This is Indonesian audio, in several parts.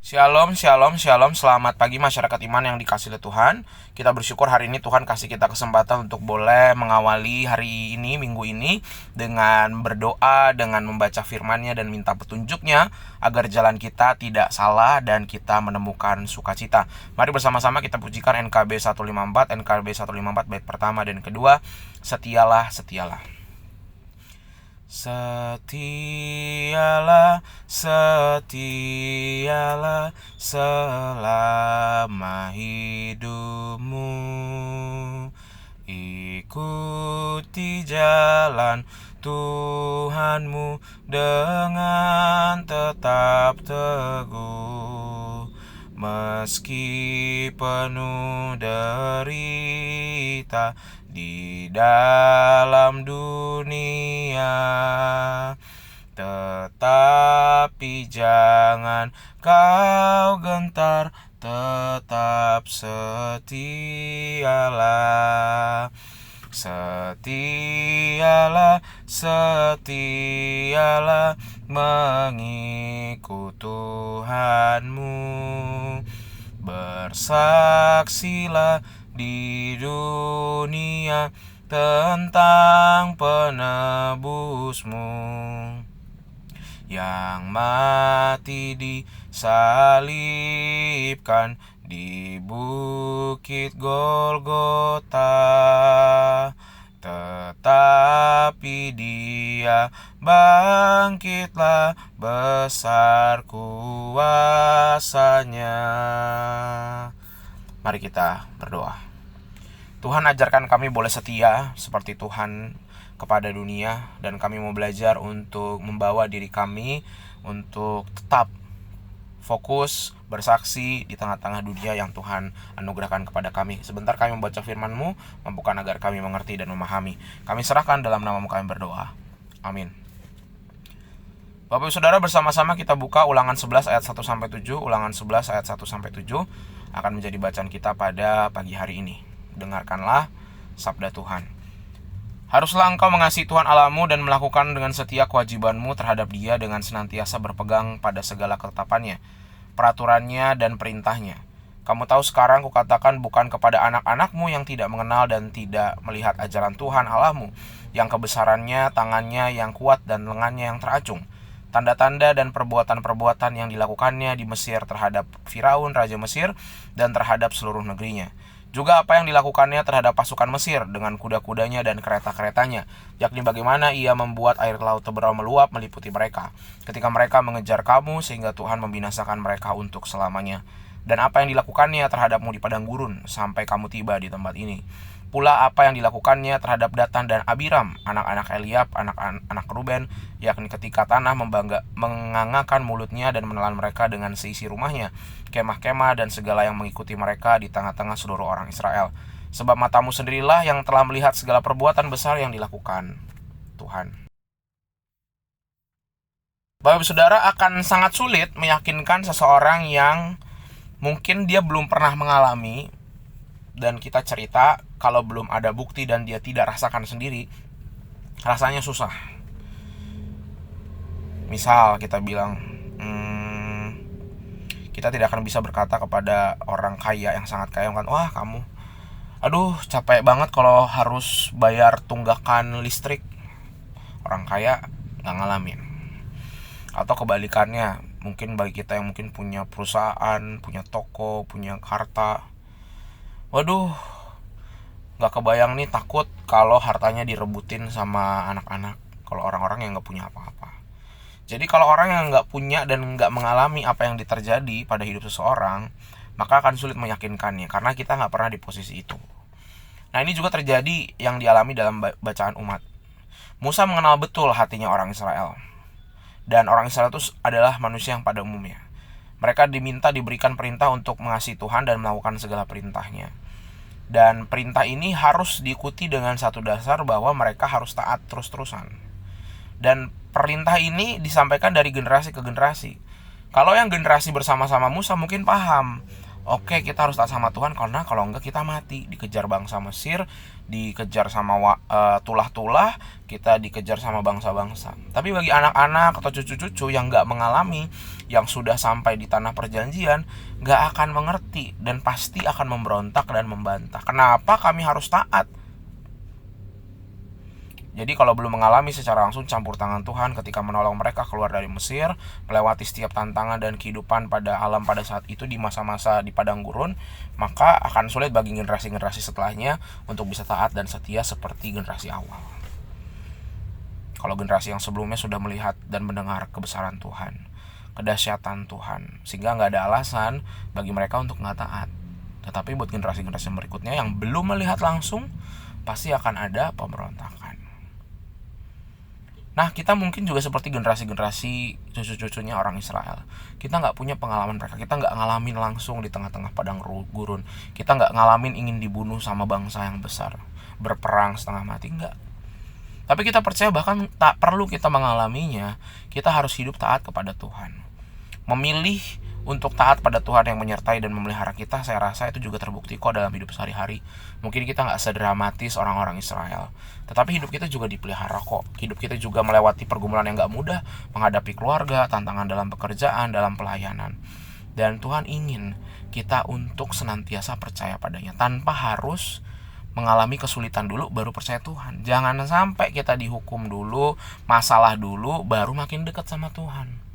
Shalom, shalom, shalom. Selamat pagi masyarakat iman yang dikasih oleh Tuhan. Kita bersyukur hari ini Tuhan kasih kita kesempatan untuk boleh mengawali hari ini, minggu ini, dengan berdoa, dengan membaca firman-Nya dan minta petunjuknya agar jalan kita tidak salah dan kita menemukan sukacita. Mari bersama-sama kita pujikan NKB 154, NKB 154 bait pertama dan kedua. Setialah, setialah. Setialah, setialah selama hidupmu. Ikuti jalan Tuhanmu dengan tetap teguh. Meski penuh derita di dalam dunia, tetapi jangan kau gentar, tetap setialah. Setialah, setialah mengikut Tuhanmu. Bersaksilah di dunia tentang penebusmu yang mati disalibkan di bukit Golgota, tetapi dia bangkitlah, besar kuasanya. Mari kita berdoa. Tuhan, ajarkan kami boleh setia seperti Tuhan kepada dunia, dan kami mau belajar untuk membawa diri kami untuk tetap fokus, bersaksi di tengah-tengah dunia yang Tuhan anugerahkan kepada kami. Sebentar kami membaca firman-Mu, mampukan agar kami mengerti dan memahami. Kami serahkan dalam nama-Mu kami berdoa. Amin. Bapak Ibu Saudara, bersama-sama kita buka Ulangan 11 ayat 1-7. Ulangan 11 ayat 1-7 akan menjadi bacaan kita pada pagi hari ini. Dengarkanlah sabda Tuhan. Haruslah engkau mengasihi Tuhan Allahmu dan melakukan dengan setia kewajibanmu terhadap Dia dengan senantiasa berpegang pada segala ketetapannya, peraturannya dan perintahnya. Kamu tahu sekarang kukatakan bukan kepada anak-anakmu yang tidak mengenal dan tidak melihat ajaran Tuhan Allahmu, yang kebesarannya, tangannya yang kuat dan lengannya yang teracung, tanda-tanda dan perbuatan-perbuatan yang dilakukannya di Mesir terhadap Firaun, Raja Mesir, dan terhadap seluruh negerinya. Juga apa yang dilakukannya terhadap pasukan Mesir dengan kuda-kudanya dan kereta-keretanya, yakni bagaimana ia membuat air laut Teberau meluap meliputi mereka, ketika mereka mengejar kamu sehingga Tuhan membinasakan mereka untuk selamanya. Dan apa yang dilakukannya terhadapmu di padang gurun sampai kamu tiba di tempat ini. Pula apa yang dilakukannya terhadap Datan dan Abiram, anak-anak Eliab, anak-anak Ruben, yakni ketika tanah mengangakan mulutnya dan menelan mereka dengan seisi rumahnya, kemah-kemah dan segala yang mengikuti mereka di tengah-tengah seluruh orang Israel. Sebab matamu sendirilah yang telah melihat segala perbuatan besar yang dilakukan Tuhan. Bapak Saudara, akan sangat sulit meyakinkan seseorang yang mungkin dia belum pernah mengalami, dan kita cerita kalau belum ada bukti dan dia tidak rasakan sendiri, rasanya susah. Misal kita bilang, kita tidak akan bisa berkata kepada orang kaya yang sangat kaya kan, wah kamu, aduh capek banget kalau harus bayar tunggakan listrik. Orang kaya gak ngalamin. Atau kebalikannya, mungkin bagi kita yang mungkin punya perusahaan, punya toko, punya harta, waduh gak kebayang nih, takut kalau hartanya direbutin sama anak-anak, kalau orang-orang yang gak punya apa-apa. Jadi kalau orang yang gak punya dan gak mengalami apa yang terjadi pada hidup seseorang, maka akan sulit meyakinkannya, karena kita gak pernah di posisi itu. Nah, ini juga terjadi yang dialami dalam bacaan umat. Musa mengenal betul hatinya orang Israel. Dan orang Israel itu adalah manusia yang pada umumnya, mereka diberikan perintah untuk mengasihi Tuhan dan melakukan segala perintahnya. Dan perintah ini harus diikuti dengan satu dasar, bahwa mereka harus taat terus-terusan. Dan perintah ini disampaikan dari generasi ke generasi. Kalau yang generasi bersama-sama Musa mungkin paham, Oke, kita harus taat sama Tuhan karena kalau enggak kita mati. Dikejar bangsa Mesir, dikejar sama tulah-tulah, kita dikejar sama bangsa-bangsa. Tapi bagi anak-anak atau cucu-cucu yang enggak mengalami, yang sudah sampai di tanah perjanjian, enggak akan mengerti dan pasti akan memberontak dan membantah. Kenapa kami harus taat? Jadi kalau belum mengalami secara langsung campur tangan Tuhan ketika menolong mereka keluar dari Mesir, melewati setiap tantangan dan kehidupan pada alam pada saat itu di masa-masa di padang gurun, maka akan sulit bagi generasi-generasi setelahnya untuk bisa taat dan setia seperti generasi awal. Kalau generasi yang sebelumnya sudah melihat dan mendengar kebesaran Tuhan, kedahsyatan Tuhan, sehingga nggak ada alasan bagi mereka untuk nggak taat. Tetapi buat generasi-generasi berikutnya yang belum melihat langsung, pasti akan ada pemberontakan. Nah, kita mungkin juga seperti generasi-generasi cucu-cucunya orang Israel. Kita nggak punya pengalaman mereka. Kita nggak ngalamin langsung di tengah-tengah padang gurun. Kita nggak ngalamin ingin dibunuh sama bangsa yang besar, berperang setengah mati, nggak. Tapi kita percaya bahkan tak perlu kita mengalaminya, kita harus hidup taat kepada Tuhan. Memilih untuk taat pada Tuhan yang menyertai dan memelihara kita, saya rasa itu juga terbukti kok dalam hidup sehari-hari. Mungkin kita nggak sedramatis orang-orang Israel, tetapi hidup kita juga dipelihara kok. Hidup kita juga melewati pergumulan yang nggak mudah, menghadapi keluarga, tantangan dalam pekerjaan, dalam pelayanan. Dan Tuhan ingin kita untuk senantiasa percaya padanya, tanpa harus mengalami kesulitan dulu baru percaya Tuhan. Jangan sampai kita dihukum dulu, masalah dulu, baru makin dekat sama Tuhan.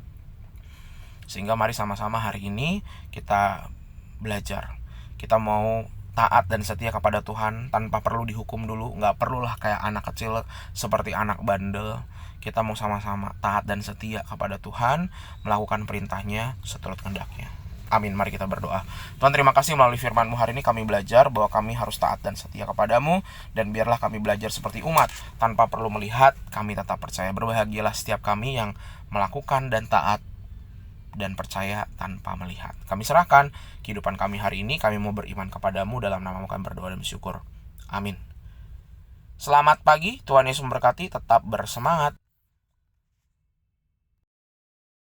Sehingga mari sama-sama hari ini kita belajar. Kita mau taat dan setia kepada Tuhan tanpa perlu dihukum dulu. Gak perlulah kayak anak kecil seperti anak bandel. Kita mau sama-sama taat dan setia kepada Tuhan, melakukan perintahnya seturut kehendaknya. Amin, mari kita berdoa. Tuhan, terima kasih melalui firman-Mu hari ini kami belajar bahwa kami harus taat dan setia kepadamu. Dan biarlah kami belajar seperti umat, tanpa perlu melihat, kami tetap percaya. Berbahagialah setiap kami yang melakukan dan taat dan percaya tanpa melihat. Kami serahkan kehidupan kami hari ini. Kami mau beriman kepadamu, dalam nama-Mu kami berdoa dan bersyukur. Amin. Selamat pagi, Tuhan Yesus memberkati. Tetap bersemangat.